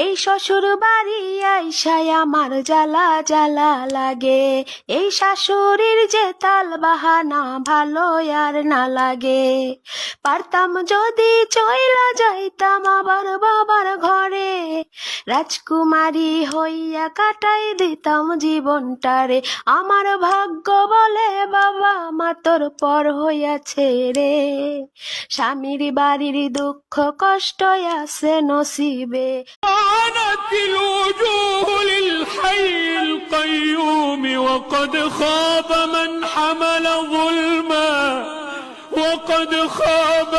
এই শ্বশুর বাড়ি আইসায় আমার জ্বালা জ্বালা লাগে, এই শাশুড়ির যে তাল বাহানা ভালো আর না লাগে। পারতাম যদি চইলা যাইতাম আবার বাবার ঘরে, রাজকুমারী হইয়া কাটাই দিতাম জীবনটারে। আমার ভাগ্য বলে বাবা মা তোর পর হইয়াছে রে, স্বামীর বাড়ির দুঃখ কষ্ট আছে নসিবে। عانت الوجوه للحي القيوم وقد خاب من حمل ظلما، وقد خاب